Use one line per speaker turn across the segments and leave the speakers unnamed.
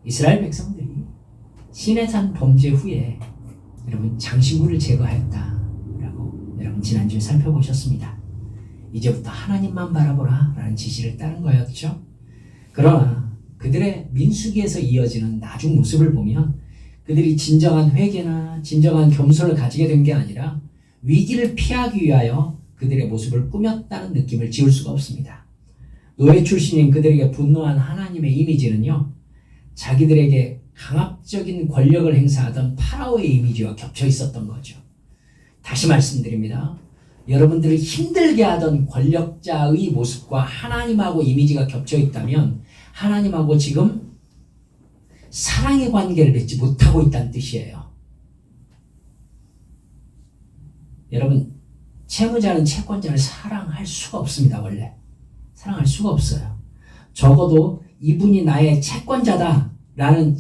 이스라엘 백성들이 시내산 범죄 후에 여러분 장신구를 제거하였다라고 여러분 지난주에 살펴보셨습니다. 이제부터 하나님만 바라보라 라는 지시를 따른 거였죠. 그러나 그들의 민수기에서 이어지는 나중 모습을 보면 그들이 진정한 회개나 진정한 겸손을 가지게 된 게 아니라 위기를 피하기 위하여 그들의 모습을 꾸몄다는 느낌을 지울 수가 없습니다. 노예 출신인 그들에게 분노한 하나님의 이미지는요, 자기들에게 강압적인 권력을 행사하던 파라오의 이미지와 겹쳐 있었던 거죠. 다시 말씀드립니다. 여러분들을 힘들게 하던 권력자의 모습과 하나님하고 이미지가 겹쳐 있다면 하나님하고 지금 사랑의 관계를 맺지 못하고 있다는 뜻이에요. 여러분, 채무자는 채권자를 사랑할 수가 없습니다. 원래 사랑할 수가 없어요. 적어도 이분이 나의 채권자다라는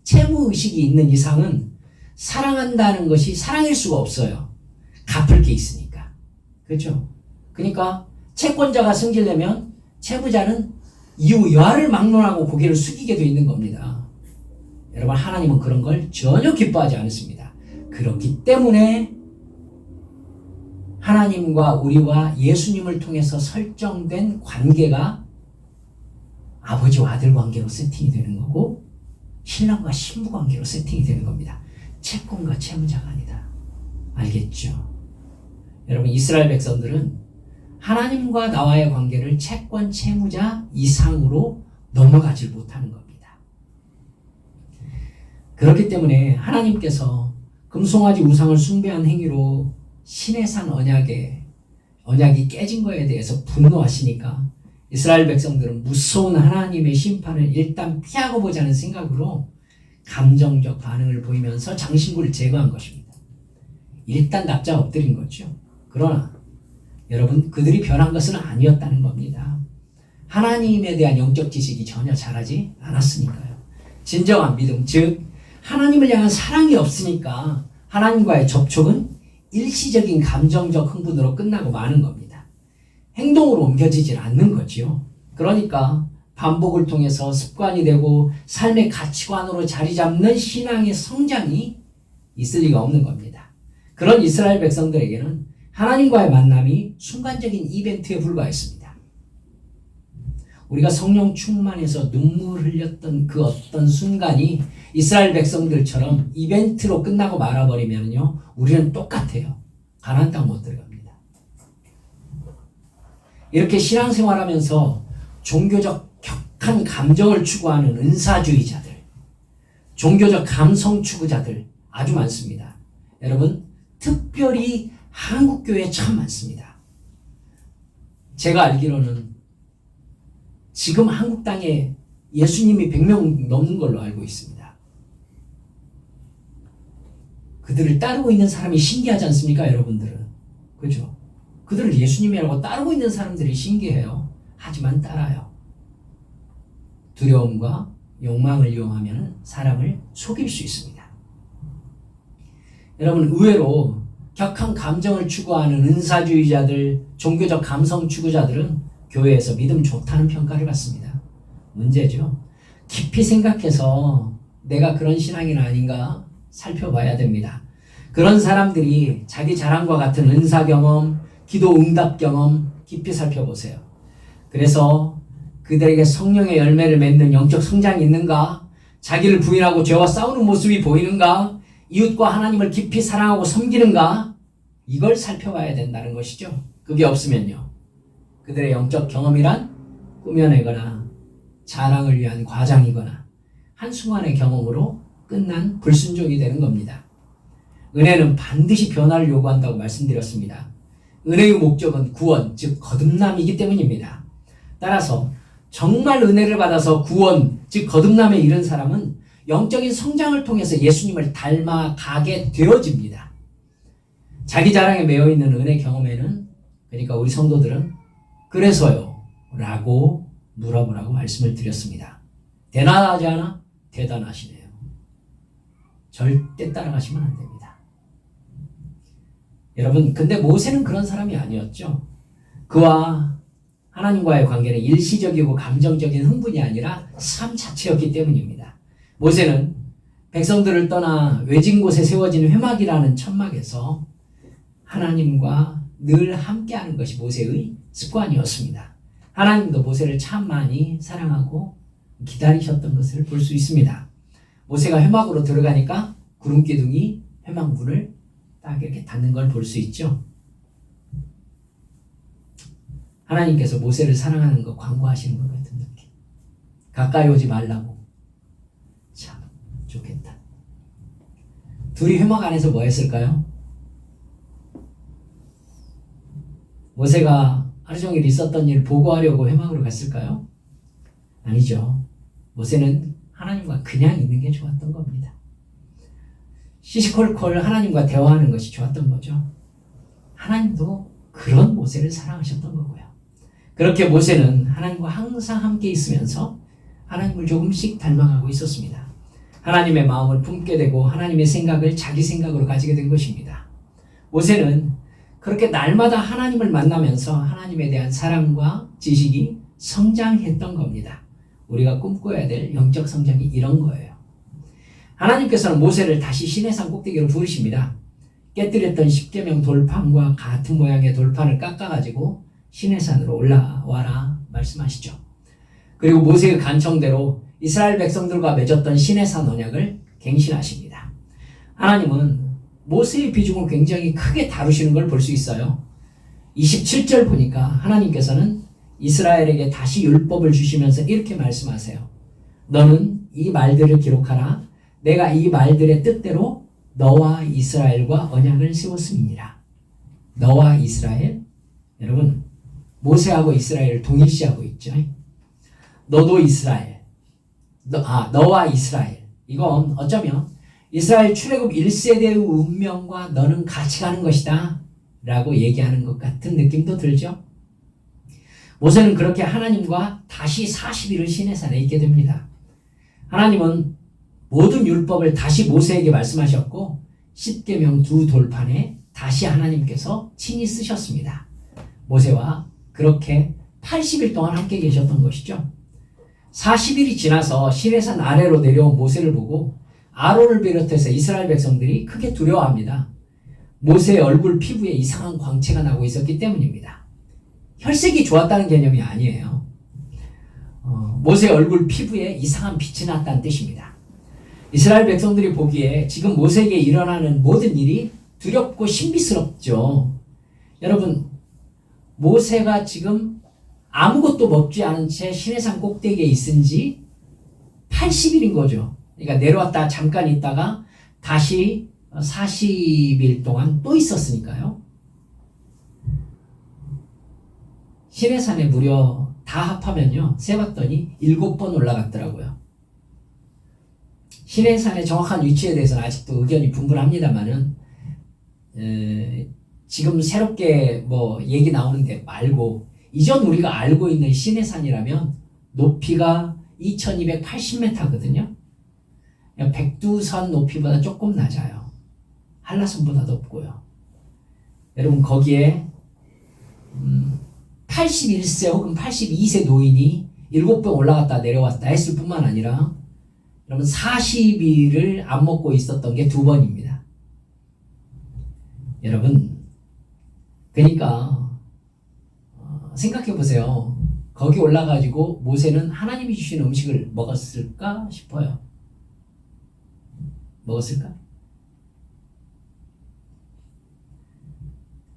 채무의식이 있는 이상은 사랑한다는 것이 사랑일 수가 없어요. 갚을 게 있으니까. 그렇죠? 그러니까 채권자가 승질내면 채무자는 이후 여하를 막론하고 고개를 숙이게 돼 있는 겁니다. 여러분, 하나님은 그런 걸 전혀 기뻐하지 않습니다. 그렇기 때문에 하나님과 우리와 예수님을 통해서 설정된 관계가 아버지와 아들 관계로 세팅이 되는 거고 신랑과 신부 관계로 세팅이 되는 겁니다. 채권과 채무자가 아니다. 알겠죠? 여러분, 이스라엘 백성들은 하나님과 나와의 관계를 채권, 채무자 이상으로 넘어가질 못하는 겁니다. 그렇기 때문에 하나님께서 금송아지 우상을 숭배한 행위로 시내산 언약이 깨진 거에 대해서 분노하시니까 이스라엘 백성들은 무서운 하나님의 심판을 일단 피하고 보자는 생각으로 감정적 반응을 보이면서 장신구를 제거한 것입니다. 일단 납작 엎드린 거죠. 그러나 여러분, 그들이 변한 것은 아니었다는 겁니다. 하나님에 대한 영적 지식이 전혀 자라지 않았으니까요. 진정한 믿음, 즉 하나님을 향한 사랑이 없으니까 하나님과의 접촉은 일시적인 감정적 흥분으로 끝나고 마는 겁니다. 행동으로 옮겨지질 않는 거지요. 그러니까 반복을 통해서 습관이 되고 삶의 가치관으로 자리 잡는 신앙의 성장이 있을 리가 없는 겁니다. 그런 이스라엘 백성들에게는 하나님과의 만남이 순간적인 이벤트에 불과했습니다. 우리가 성령 충만해서 눈물 흘렸던 그 어떤 순간이 이스라엘 백성들처럼 이벤트로 끝나고 말아버리면요, 우리는 똑같아요. 가나안 땅 못 들어갑니다. 이렇게 신앙생활하면서 종교적 격한 감정을 추구하는 은사주의자들, 종교적 감성 추구자들 아주 많습니다. 여러분, 특별히 한국교회에 참 많습니다. 제가 알기로는 지금 한국 땅에 예수님이 100명 넘는 걸로 알고 있습니다. 그들을 따르고 있는 사람이 신기하지 않습니까, 여러분들은? 그렇죠? 그들을 예수님이라고 따르고 있는 사람들이 신기해요. 하지만 따라요. 두려움과 욕망을 이용하면 사람을 속일 수 있습니다. 여러분, 의외로 격한 감정을 추구하는 은사주의자들, 종교적 감성 추구자들은 교회에서 믿음 좋다는 평가를 받습니다. 문제죠. 깊이 생각해서 내가 그런 신앙인 아닌가 살펴봐야 됩니다. 그런 사람들이 자기 자랑과 같은 은사 경험, 기도 응답 경험 깊이 살펴보세요. 그래서 그들에게 성령의 열매를 맺는 영적 성장이 있는가? 자기를 부인하고 죄와 싸우는 모습이 보이는가? 이웃과 하나님을 깊이 사랑하고 섬기는가? 이걸 살펴봐야 된다는 것이죠. 그게 없으면요, 그들의 영적 경험이란 꾸며내거나 자랑을 위한 과장이거나 한순간의 경험으로 끝난 불순종이 되는 겁니다. 은혜는 반드시 변화를 요구한다고 말씀드렸습니다. 은혜의 목적은 구원, 즉 거듭남이기 때문입니다. 따라서 정말 은혜를 받아서 구원, 즉 거듭남에 이른 사람은 영적인 성장을 통해서 예수님을 닮아가게 되어집니다. 자기 자랑에 매여있는 은혜 경험에는, 그러니까 우리 성도들은 그래서요 라고 물어보라고 말씀을 드렸습니다. 대단하지 않아? 대단하시네요. 절대 따라가시면 안 됩니다. 여러분, 근데 모세는 그런 사람이 아니었죠. 그와 하나님과의 관계는 일시적이고 감정적인 흥분이 아니라 삶 자체였기 때문입니다. 모세는 백성들을 떠나 외진 곳에 세워진 회막이라는 천막에서 하나님과 늘 함께하는 것이 모세의 습관이었습니다. 하나님도 모세를 참 많이 사랑하고 기다리셨던 것을 볼 수 있습니다. 모세가 회막으로 들어가니까 구름 기둥이 회막 문을 딱 이렇게 닫는 걸 볼 수 있죠. 하나님께서 모세를 사랑하는 거 광고하시는 것 같은 느낌. 가까이 오지 말라고. 참 좋겠다. 둘이 회막 안에서 뭐 했을까요? 모세가 하루 종일 있었던 일 보고하려고 회막으로 갔을까요? 아니죠. 모세는 하나님과 그냥 있는 게 좋았던 겁니다. 시시콜콜 하나님과 대화하는 것이 좋았던 거죠. 하나님도 그런 모세를 사랑하셨던 거고요. 그렇게 모세는 하나님과 항상 함께 있으면서 하나님을 조금씩 닮아가고 있었습니다. 하나님의 마음을 품게 되고 하나님의 생각을 자기 생각으로 가지게 된 것입니다. 모세는 그렇게 날마다 하나님을 만나면서 하나님에 대한 사랑과 지식이 성장했던 겁니다. 우리가 꿈꿔야 될 영적 성장이 이런 거예요. 하나님께서는 모세를 다시 시내산 꼭대기로 부르십니다. 깨뜨렸던 십계명 돌판과 같은 모양의 돌판을 깎아가지고 시내산으로 올라와라 말씀하시죠. 그리고 모세의 간청대로 이스라엘 백성들과 맺었던 시내산 언약을 갱신하십니다. 하나님은 모세의 비중을 굉장히 크게 다루시는 걸 볼 수 있어요. 27절 보니까 하나님께서는 이스라엘에게 다시 율법을 주시면서 이렇게 말씀하세요. 너는 이 말들을 기록하라. 내가 이 말들의 뜻대로 너와 이스라엘과 언약을 세웠음이니라. 너와 이스라엘. 여러분 모세하고 이스라엘을 동일시하고 있죠. 너도 이스라엘. 너와 이스라엘. 이건 어쩌면 이스라엘 출애굽 1세대의 운명과 너는 같이 가는 것이다 라고 얘기하는 것 같은 느낌도 들죠. 모세는 그렇게 하나님과 다시 40일을 시내산에 있게 됩니다. 하나님은 모든 율법을 다시 모세에게 말씀하셨고 십계명 두 돌판에 다시 하나님께서 친히 쓰셨습니다. 모세와 그렇게 80일 동안 함께 계셨던 것이죠. 40일이 지나서 시내산 아래로 내려온 모세를 보고 아론을 비롯해서 이스라엘 백성들이 크게 두려워합니다. 모세의 얼굴 피부에 이상한 광채가 나고 있었기 때문입니다. 혈색이 좋았다는 개념이 아니에요. 모세의 얼굴 피부에 이상한 빛이 났다는 뜻입니다. 이스라엘 백성들이 보기에 지금 모세에게 일어나는 모든 일이 두렵고 신비스럽죠. 여러분, 모세가 지금 아무것도 먹지 않은 채 시내산 꼭대기에 있은 지 80일인 거죠. 그러니까 내려왔다 잠깐 있다가 다시 40일 동안 또 있었으니까요. 시내산에 무려 다 합하면요. 세봤더니 7번 올라갔더라고요. 시내산의 정확한 위치에 대해서는 아직도 의견이 분분합니다만은 지금 새롭게 뭐 얘기 나오는데 말고 이전 우리가 알고 있는 시내산이라면 높이가 2280m거든요. 백두산 높이보다 조금 낮아요. 한라산보다 높고요. 여러분 거기에 81세 혹은 82세 노인이 7번 올라갔다 내려왔다 했을 뿐만 아니라 여러분 40일을 안 먹고 있었던 게 2번입니다. 여러분 그러니까 생각해 보세요. 거기 올라가지고 모세는 하나님이 주신 음식을 먹었을까 싶어요. 먹었을까?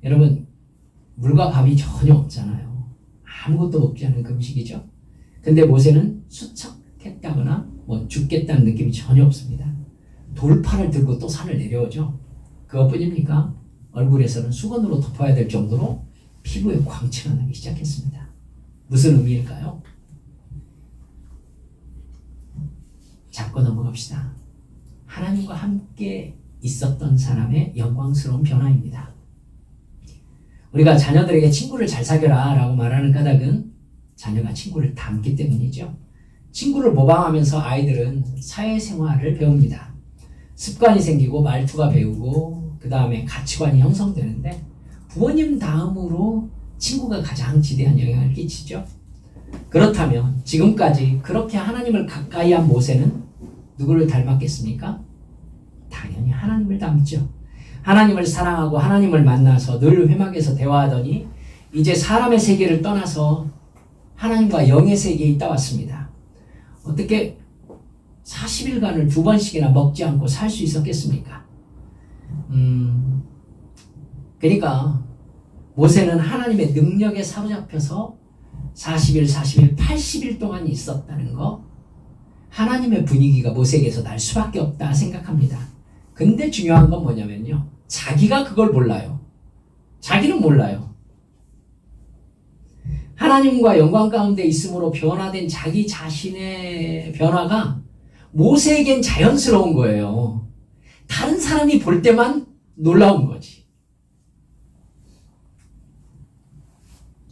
여러분 물과 밥이 전혀 없잖아요. 아무것도 먹지 않은 그 음식이죠. 근데 모세는 수척했다거나 뭐 죽겠다는 느낌이 전혀 없습니다. 돌판을 들고 또 산을 내려오죠. 그것뿐입니까? 얼굴에서는 수건으로 덮어야 될 정도로 피부에 광채가 나기 시작했습니다. 무슨 의미일까요? 잡고 넘어갑시다. 하나님과 함께 있었던 사람의 영광스러운 변화입니다. 우리가 자녀들에게 친구를 잘 사귀어라 라고 말하는 까닭은 자녀가 친구를 닮기 때문이죠. 친구를 모방하면서 아이들은 사회생활을 배웁니다. 습관이 생기고 말투가 배우고 그 다음에 가치관이 형성되는데 부모님 다음으로 친구가 가장 지대한 영향을 끼치죠. 그렇다면 지금까지 그렇게 하나님을 가까이 한 모세는 누구를 닮았겠습니까? 당연히 하나님을 닮죠. 하나님을 사랑하고 하나님을 만나서 늘 회막에서 대화하더니 이제 사람의 세계를 떠나서 하나님과 영의 세계에 있다 왔습니다. 어떻게 40일간을 2번씩이나 먹지 않고 살 수 있었겠습니까? 그러니까 모세는 하나님의 능력에 사로잡혀서 40일, 80일 동안 있었다는 거, 하나님의 분위기가 모세에게서 날 수밖에 없다 생각합니다. 근데 중요한 건 뭐냐면요, 자기가 그걸 몰라요. 자기는 몰라요. 하나님과 영광 가운데 있음으로 변화된 자기 자신의 변화가 모세에겐 자연스러운 거예요. 다른 사람이 볼 때만 놀라운 거지.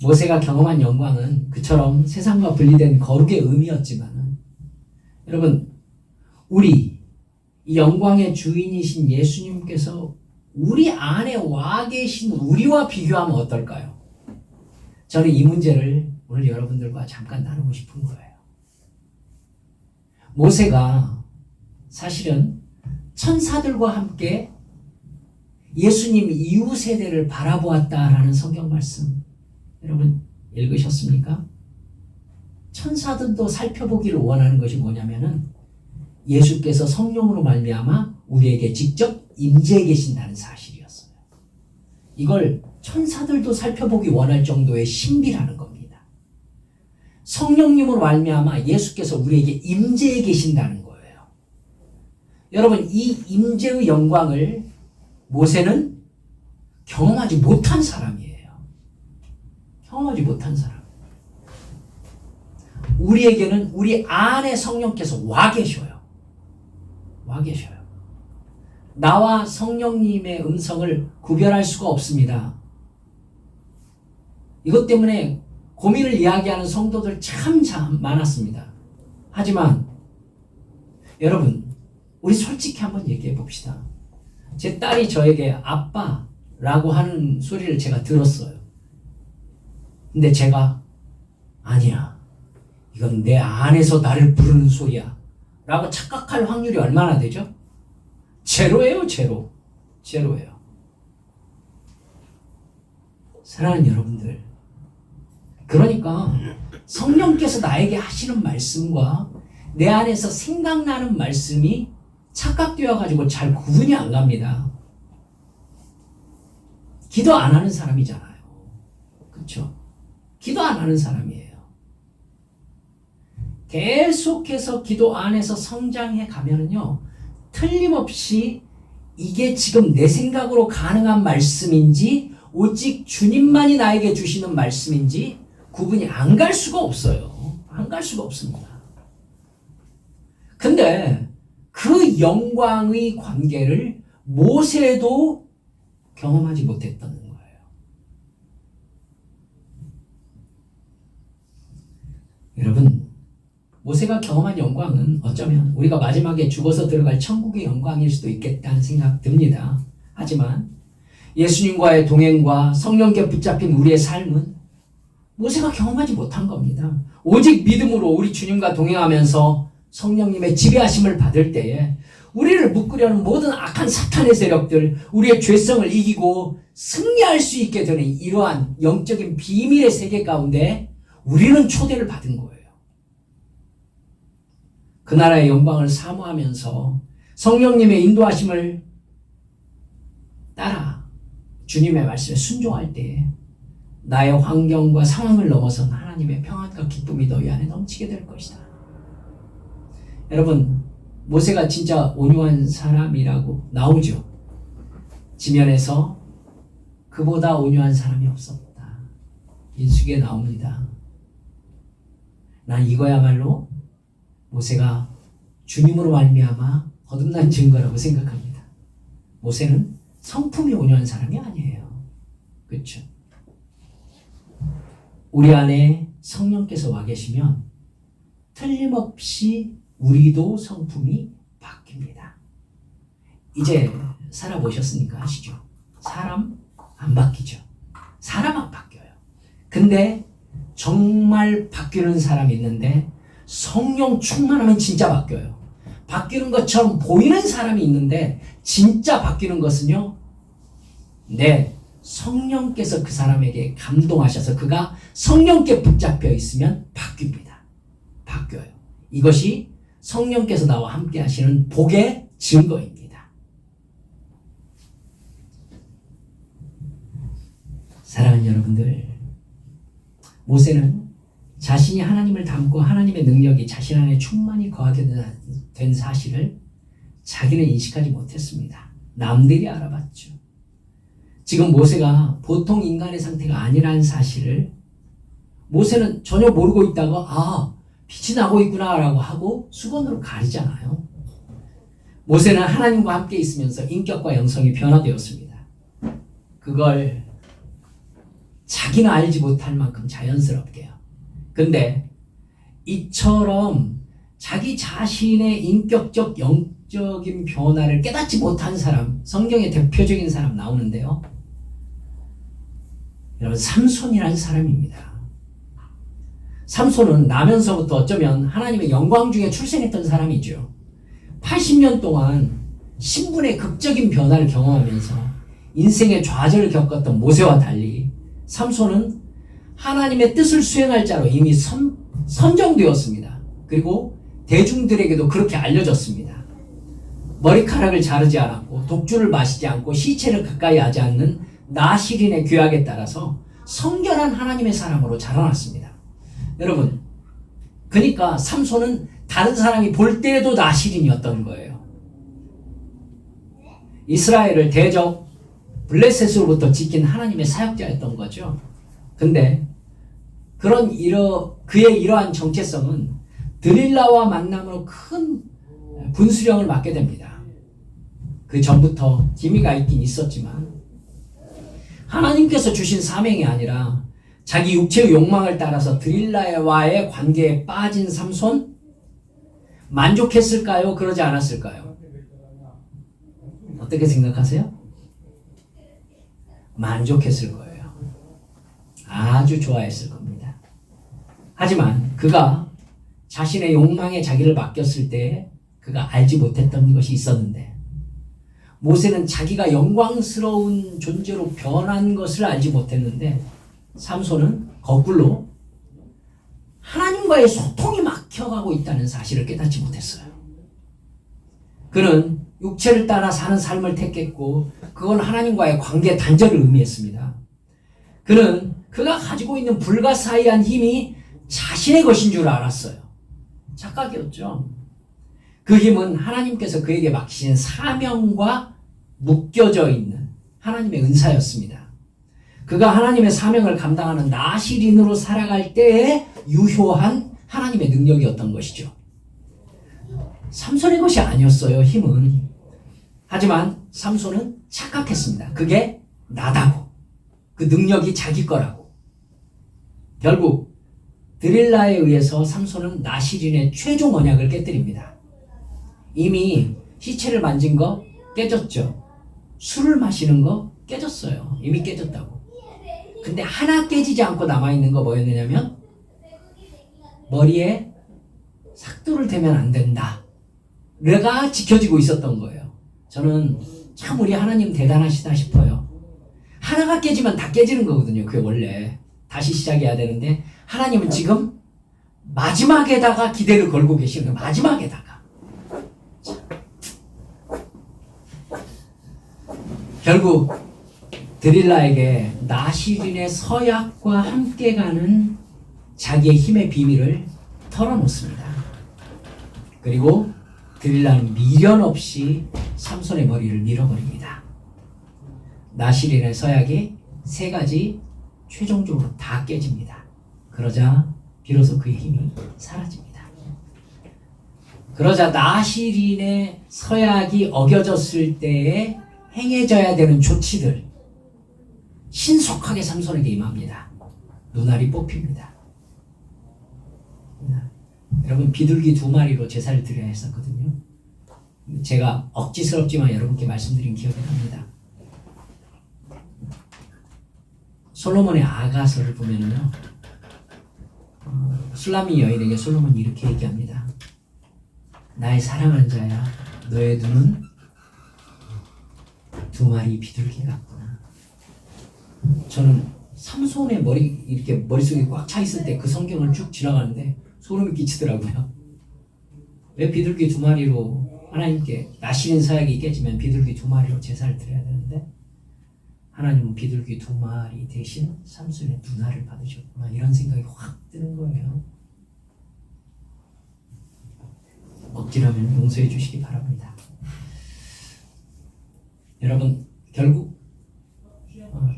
모세가 경험한 영광은 그처럼 세상과 분리된 거룩의 의미였지만, 여러분, 우리 이 영광의 주인이신 예수님께서 우리 안에 와 계신 우리와 비교하면 어떨까요? 저는 이 문제를 오늘 여러분들과 잠깐 나누고 싶은 거예요. 모세가 사실은 천사들과 함께 예수님 이후 세대를 바라보았다라는 성경 말씀 여러분 읽으셨습니까? 천사들도 살펴보기를 원하는 것이 뭐냐면은 예수께서 성령으로 말미암아 우리에게 직접 임재해 계신다는 사실이었어요. 이걸 천사들도 살펴보기 원할 정도의 신비라는 겁니다. 성령님으로 말미암아 예수께서 우리에게 임재해 계신다는 거예요. 여러분, 이 임재의 영광을 모세는 경험하지 못한 사람이에요. 경험하지 못한 사람. 우리에게는 우리 안에 성령께서 와 계셔요. 와 계셔요. 나와 성령님의 음성을 구별할 수가 없습니다. 이것 때문에 고민을 이야기하는 성도들 참 많았습니다. 하지만 여러분, 우리 솔직히 한번 얘기해 봅시다. 제 딸이 저에게 아빠라고 하는 소리를 제가 들었어요. 근데 제가 아니야, 이건 내 안에서 나를 부르는 소리야 라고 착각할 확률이 얼마나 되죠? 제로예요. 제로예요. 사랑하는 여러분들, 그러니까 성령께서 나에게 하시는 말씀과 내 안에서 생각나는 말씀이 착각되어 가지고 잘 구분이 안 갑니다. 기도 안 하는 사람이잖아요. 그렇죠? 기도 안 하는 사람이에요. 계속해서 기도 안에서 성장해 가면은요, 틀림없이 이게 지금 내 생각으로 가능한 말씀인지 오직 주님만이 나에게 주시는 말씀인지 구분이 안 갈 수가 없어요. 안 갈 수가 없습니다. 근데 그 영광의 관계를 모세도 경험하지 못했다는 거예요. 여러분, 모세가 경험한 영광은 어쩌면 우리가 마지막에 죽어서 들어갈 천국의 영광일 수도 있겠다는 생각 듭니다. 하지만 예수님과의 동행과 성령께 붙잡힌 우리의 삶은 모세가 경험하지 못한 겁니다. 오직 믿음으로 우리 주님과 동행하면서 성령님의 지배하심을 받을 때에 우리를 묶으려는 모든 악한 사탄의 세력들, 우리의 죄성을 이기고 승리할 수 있게 되는 이러한 영적인 비밀의 세계 가운데 우리는 초대를 받은 거예요. 그 나라의 영광을 사모하면서 성령님의 인도하심을 따라 주님의 말씀에 순종할 때 나의 환경과 상황을 넘어선 하나님의 평안과 기쁨이 너희 안에 넘치게 될 것이다. 여러분, 모세가 진짜 온유한 사람이라고 나오죠. 지면에서 그보다 온유한 사람이 없었다. 인수기에 나옵니다. 난 이거야말로 모세가 주님으로 말미암아 거듭난 증거라고 생각합니다. 모세는 성품이 온유한 사람이 아니에요. 그렇죠? 우리 안에 성령께서 와 계시면 틀림없이 우리도 성품이 바뀝니다. 이제 살아보셨으니까 아시죠? 사람 안 바뀌죠. 사람 안 바뀌어요. 근데 정말 바뀌는 사람이 있는데 성령 충만하면 진짜 바뀌어요. 바뀌는 것처럼 보이는 사람이 있는데 진짜 바뀌는 것은요. 네, 성령께서 그 사람에게 감동하셔서 그가 성령께 붙잡혀 있으면 바뀝니다. 바뀌어요. 이것이 성령께서 나와 함께 하시는 복의 증거입니다. 사랑하는 여러분들, 모세는 자신이 하나님을 닮고 하나님의 능력이 자신 안에 충만히 거하게 된 사실을 자기는 인식하지 못했습니다. 남들이 알아봤죠. 지금 모세가 보통 인간의 상태가 아니라는 사실을 모세는 전혀 모르고 있다가 빛이 나고 있구나 라고 하고 수건으로 가리잖아요. 모세는 하나님과 함께 있으면서 인격과 영성이 변화되었습니다. 그걸 자기는 알지 못할 만큼 자연스럽게요. 근데 이처럼 자기 자신의 인격적 영적인 변화를 깨닫지 못한 사람, 성경의 대표적인 사람 나오는데요. 여러분, 삼손이라는 사람입니다. 삼손은 나면서부터 어쩌면 하나님의 영광 중에 출생했던 사람이죠. 80년 동안 신분의 극적인 변화를 경험하면서 인생의 좌절을 겪었던 모세와 달리 삼손은 하나님의 뜻을 수행할 자로 이미 선정되었습니다. 그리고 대중들에게도 그렇게 알려졌습니다. 머리카락을 자르지 않았고 독주를 마시지 않고 시체를 가까이 하지 않는 나시린의 규약에 따라서 성결한 하나님의 사람으로 자라났습니다. 여러분, 그러니까 삼손은 다른 사람이 볼 때에도 나시린이었던 거예요. 이스라엘을 대적 블레셋으로부터 지킨 하나님의 사역자였던 거죠. 근데 그의 이러한 정체성은 드릴라와 만남으로 큰 분수령을 맡게 됩니다. 그 전부터 기미가 있긴 있었지만 하나님께서 주신 사명이 아니라 자기 육체의 욕망을 따라서 드릴라와의 관계에 빠진 삼손, 만족했을까요? 그러지 않았을까요? 어떻게 생각하세요? 만족했을 거예요. 아주 좋아했을 겁니다. 하지만 그가 자신의 욕망에 자기를 맡겼을 때 그가 알지 못했던 것이 있었는데, 모세는 자기가 영광스러운 존재로 변한 것을 알지 못했는데 삼손은 거꾸로 하나님과의 소통이 막혀가고 있다는 사실을 깨닫지 못했어요. 그는 육체를 따라 사는 삶을 택했고 그건 하나님과의 관계 단절을 의미했습니다. 그는 그가 가지고 있는 불가사의한 힘이 자신의 것인 줄 알았어요. 착각이었죠. 그 힘은 하나님께서 그에게 맡기신 사명과 묶여져 있는 하나님의 은사였습니다. 그가 하나님의 사명을 감당하는 나시린으로 살아갈 때에 유효한 하나님의 능력이었던 것이죠. 삼손의 것이 아니었어요, 힘은. 하지만 삼손은 착각했습니다. 그게 나다고. 그 능력이 자기 거라고. 결국 드릴라에 의해서 삼손은 나시린의 최종 언약을 깨뜨립니다. 이미 시체를 만진 거 깨졌죠. 술을 마시는 거 깨졌어요. 이미 깨졌다고. 근데 하나 깨지지 않고 남아있는 거 뭐였느냐면 머리에 삭도를 대면 안 된다. 가 지켜지고 있었던 거예요. 저는 참 우리 하나님 대단하시다 싶어요. 하나가 깨지면 다 깨지는 거거든요. 그게 원래. 다시 시작해야 되는데 하나님은 지금 마지막에다가 기대를 걸고 계시는 거예요. 마지막에다가. 결국 드릴라에게 나시린의 서약과 함께 가는 자기의 힘의 비밀을 털어놓습니다. 그리고 드릴라는 미련 없이 삼손의 머리를 밀어버립니다. 나시린의 서약이 3가지 최종적으로 다 깨집니다. 그러자 비로소 그의 힘이 사라집니다. 그러자 나시린의 서약이 어겨졌을 때에 행해져야 되는 조치들 신속하게 삼손에게 임합니다. 눈알이 뽑힙니다. 여러분, 비둘기 2마리로 제사를 드려야 했었거든요. 제가 억지스럽지만 여러분께 말씀드린 기억이 납니다. 솔로몬의 아가서를 보면은요, 술라미 여인에게 솔로몬이 이렇게 얘기합니다. 나의 사랑하는 자야, 너의 눈은 두 마리 비둘기 같구나. 저는 삼손의 이렇게 머릿속에 꽉 차 있을 때 그 성경을 쭉 지나가는데 소름이 끼치더라고요. 왜 비둘기 두 마리로 하나님께 나시린 사역이 깨지면 비둘기 두 마리로 제사를 드려야 되는데 하나님은 비둘기 두 마리 대신 삼손의 눈알을 받으셨구나, 이런 생각이 확 드는 거예요. 억지라면 용서해 주시기 바랍니다. 여러분, 결국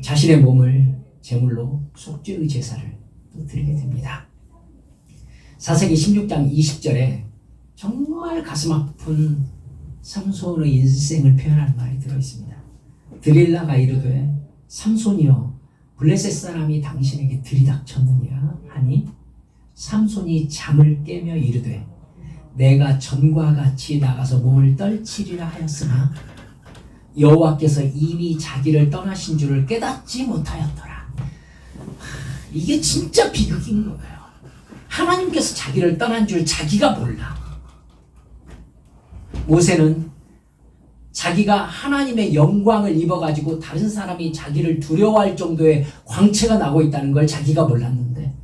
자신의 몸을 제물로 속죄의 제사를 또 드리게 됩니다. 사사기 16장 20절에 정말 가슴 아픈 삼손의 인생을 표현하는 말이 들어있습니다. 드릴라가 이르되 삼손이여, 블레셋 사람이 당신에게 들이닥쳤느니라 하니 삼손이 잠을 깨며 이르되 내가 전과 같이 나가서 몸을 떨치리라 하였으나 여호와께서 이미 자기를 떠나신 줄을 깨닫지 못하였더라. 이게 진짜 비극인 거예요. 하나님께서 자기를 떠난 줄 자기가 몰라. 모세는 자기가 하나님의 영광을 입어가지고 다른 사람이 자기를 두려워할 정도의 광채가 나고 있다는 걸 자기가 몰랐는데,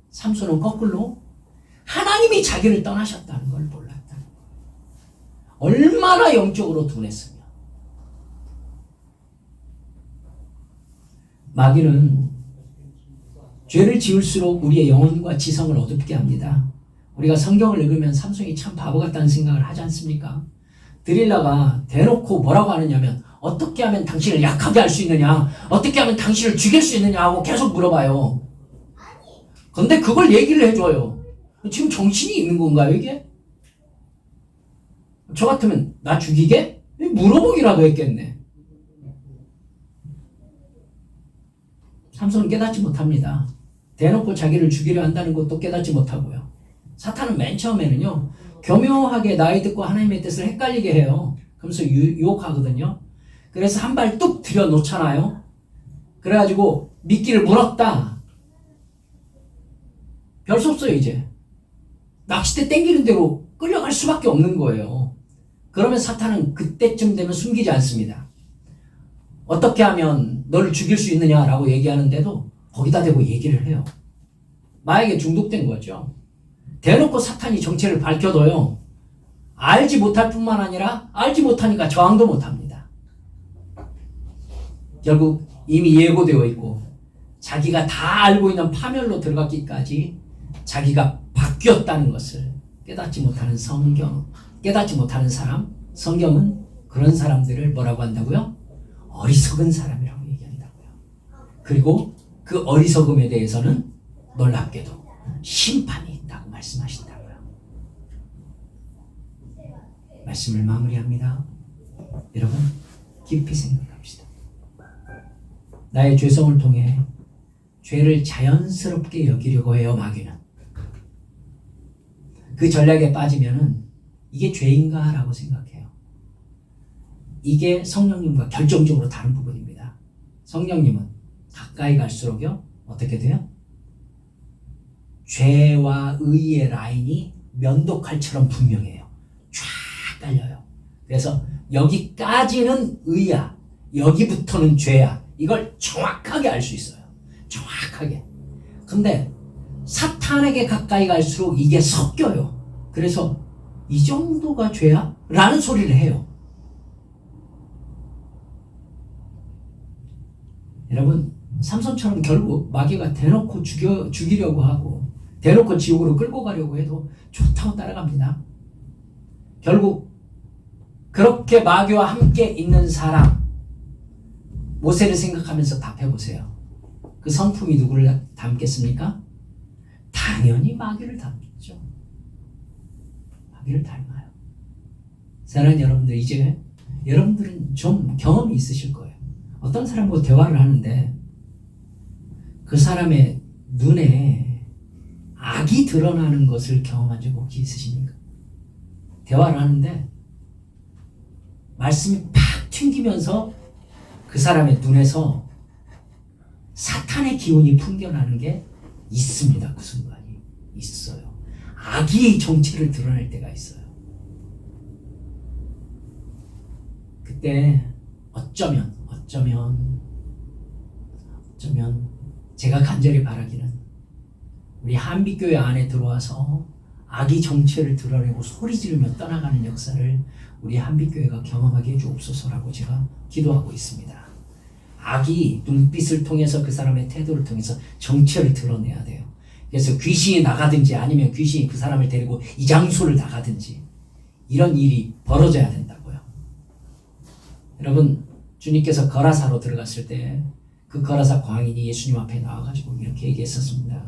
삼손은 거꾸로 하나님이 자기를 떠나셨다는 걸 몰랐다. 얼마나 영적으로 둔했으며. 마귀는 죄를 지을수록 우리의 영혼과 지성을 어둡게 합니다. 우리가 성경을 읽으면 삼손이 참 바보 같다는 생각을 하지 않습니까? 드릴라가 대놓고 뭐라고 하느냐면 어떻게 하면 당신을 약하게 할 수 있느냐, 어떻게 하면 당신을 죽일 수 있느냐 하고 계속 물어봐요. 근데 그걸 얘기를 해줘요. 지금 정신이 있는 건가요, 이게? 저 같으면 나 죽이게? 물어보기라도 했겠네. 삼손은 깨닫지 못합니다. 대놓고 자기를 죽이려 한다는 것도 깨닫지 못하고요. 사탄은 맨 처음에는요, 교묘하게 나이 듣고 하나님의 뜻을 헷갈리게 해요. 그러면서 유혹하거든요. 그래서 한 발 뚝 들여놓잖아요. 그래가지고 미끼를 물었다. 별 수 없어요, 이제. 낚싯대 땡기는 대로 끌려갈 수밖에 없는 거예요. 그러면 사탄은 그때쯤 되면 숨기지 않습니다. 어떻게 하면 너를 죽일 수 있느냐라고 얘기하는데도 거기다 대고 얘기를 해요. 마약에 중독된 거죠. 대놓고 사탄이 정체를 밝혀둬요. 알지 못할 뿐만 아니라 알지 못하니까 저항도 못합니다. 결국 이미 예고되어 있고 자기가 다 알고 있는 파멸로 들어갔기까지 자기가 바뀌었다는 것을 깨닫지 못하는 성경, 깨닫지 못하는 사람, 성경은 그런 사람들을 뭐라고 한다고요? 어리석은 사람이라고 얘기한다고요. 그리고 그 어리석음에 대해서는 놀랍게도 심판이 있다고 말씀하신다고요. 말씀을 마무리합니다. 여러분, 깊이 생각합시다. 나의 죄성을 통해 죄를 자연스럽게 여기려고 해요, 마귀는. 그 전략에 빠지면은 이게 죄인가? 라고 생각해요. 이게 성령님과 결정적으로 다른 부분입니다. 성령님은 가까이 갈수록요, 어떻게 돼요? 죄와 의의 라인이 면도칼처럼 분명해요. 쫙 깔려요. 그래서 여기까지는 의야, 여기부터는 죄야. 이걸 정확하게 알 수 있어요. 정확하게. 근데 사탄에게 가까이 갈수록 이게 섞여요. 그래서 이 정도가 죄야? 라는 소리를 해요. 여러분, 삼손처럼 결국 마귀가 대놓고 죽이려고 하고 대놓고 지옥으로 끌고 가려고 해도 좋다고 따라갑니다. 결국 그렇게 마귀와 함께 있는 사람, 모세를 생각하면서 답해보세요. 그 성품이 누구를 닮겠습니까? 당연히 마귀를 닮죠. 마귀를 닮아요. 사랑하는 여러분들, 이제 여러분들은 좀 경험이 있으실 거예요. 어떤 사람과 대화를 하는데 그 사람의 눈에 악이 드러나는 것을 경험한 적 혹시 있으십니까? 대화를 하는데 말씀이 팍 튕기면서 그 사람의 눈에서 사탄의 기운이 풍겨나는 게 있습니다. 그 순간이 있어요. 악이 정체를 드러낼 때가 있어요. 그때 어쩌면 제가 간절히 바라기는 우리 한빛교회 안에 들어와서 악이 정체를 드러내고 소리 지르며 떠나가는 역사를 우리 한빛교회가 경험하게 해주옵소서라고 제가 기도하고 있습니다. 악이 눈빛을 통해서 그 사람의 태도를 통해서 정체를 드러내야 돼요. 그래서 귀신이 나가든지 아니면 귀신이 그 사람을 데리고 이 장소를 나가든지 이런 일이 벌어져야 된다고요. 여러분, 주님께서 거라사로 들어갔을 때 그 거라사 광인이 예수님 앞에 나와가지고 이렇게 얘기했었습니다.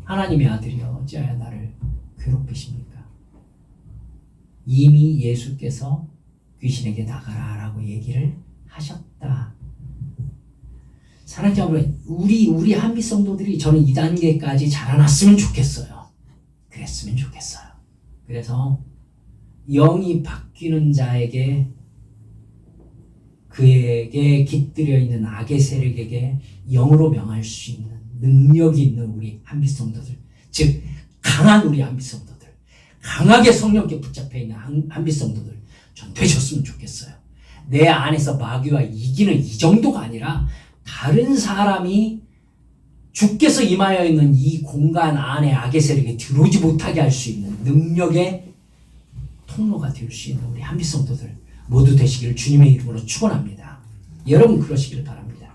하나님의 아들이여 어찌하여 나를 괴롭히십니까? 이미 예수께서 귀신에게 나가라 라고 얘기를 하셨다. 사랑하는 여러분, 우리 한빛 성도들이 저는 이 단계까지 자라났으면 좋겠어요. 그랬으면 좋겠어요. 그래서 영이 바뀌는 자에게, 그에게 깃들여 있는 악의 세력에게 영으로 명할 수 있는 능력이 있는 우리 한빛 성도들, 즉 강한 우리 한빛 성도들, 강하게 성령께 붙잡혀 있는 한빛 성도들 전 되셨으면 좋겠어요. 내 안에서 마귀와 이기는 이 정도가 아니라 다른 사람이 주께서 임하여 있는 이 공간 안에 악의 세력에 들어오지 못하게 할 수 있는 능력의 통로가 될 수 있는 우리 한빛 성도들 모두 되시기를 주님의 이름으로 축원합니다. 여러분 그러시기를 바랍니다.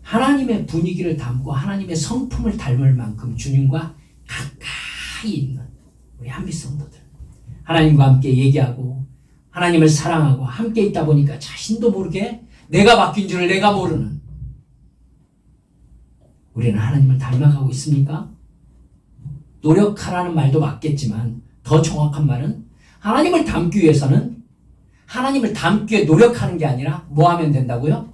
하나님의 분위기를 담고 하나님의 성품을 닮을 만큼 주님과 가까이 있는 우리 한빛 성도들, 하나님과 함께 얘기하고 하나님을 사랑하고 함께 있다 보니까 자신도 모르게 내가 바뀐 줄을 내가 모르는, 우리는 하나님을 닮아가고 있습니까? 노력하라는 말도 맞겠지만 더 정확한 말은 하나님을 닮기 위해서는 하나님을 닮기 위해 노력하는 게 아니라 뭐 하면 된다고요?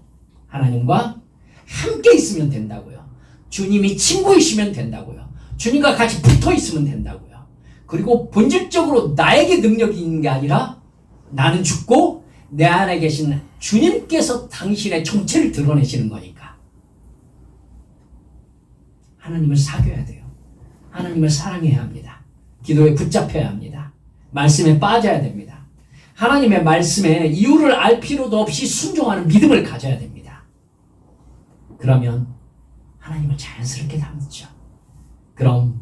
하나님과 함께 있으면 된다고요. 주님이 친구이시면 된다고요. 주님과 같이 붙어 있으면 된다고요. 그리고 본질적으로 나에게 능력이 있는 게 아니라 나는 죽고 내 안에 계신 주님께서 당신의 정체를 드러내시는 거니까. 하나님을 사귀어야 돼요. 하나님을 사랑해야 합니다. 기도에 붙잡혀야 합니다. 말씀에 빠져야 됩니다. 하나님의 말씀에 이유를 알 필요도 없이 순종하는 믿음을 가져야 됩니다. 그러면 하나님을 자연스럽게 담죠. 그럼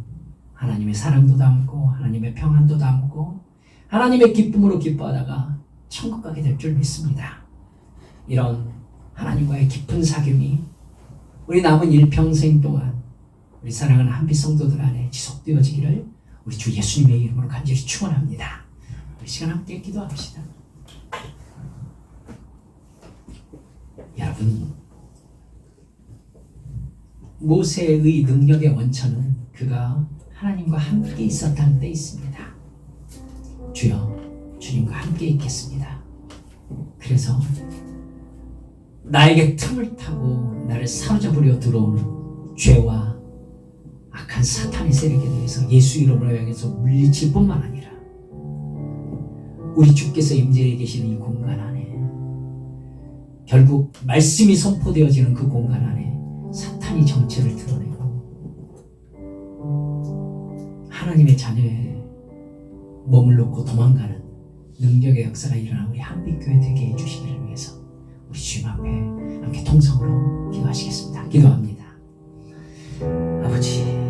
하나님의 사랑도 담고 하나님의 평안도 담고 하나님의 기쁨으로 기뻐하다가 천국 가게 될 줄 믿습니다. 이런 하나님과의 깊은 사귐이 우리 남은 일평생 동안 우리 사랑하는 한빛 성도들 안에 지속되어지기를 우리 주 예수님의 이름으로 간절히 축원합니다. 우리 시간 함께 기도합시다. 여러분, 모세의 능력의 원천은 그가 하나님과 함께 있었다는 데 있습니다. 주여, 주님과 함께 있겠습니다. 그래서 나에게 틈을 타고 나를 사로잡으려 들어오는 죄와 악한 사탄의 세력에 대해서 예수 이름으로 향해서 물리칠 뿐만 아니라 우리 주께서 임재해 계시는 이 공간 안에, 결국 말씀이 선포되어지는 그 공간 안에 사탄이 정체를 드러내고 하나님의 자녀의 몸을 놓고 도망가는 능력의 역사가 일어나 우리 한빛교회 되게 해주시기를 위해서 우리 주님 앞에 함께 통성으로 기도하시겠습니다. 기도합니다. 아버지,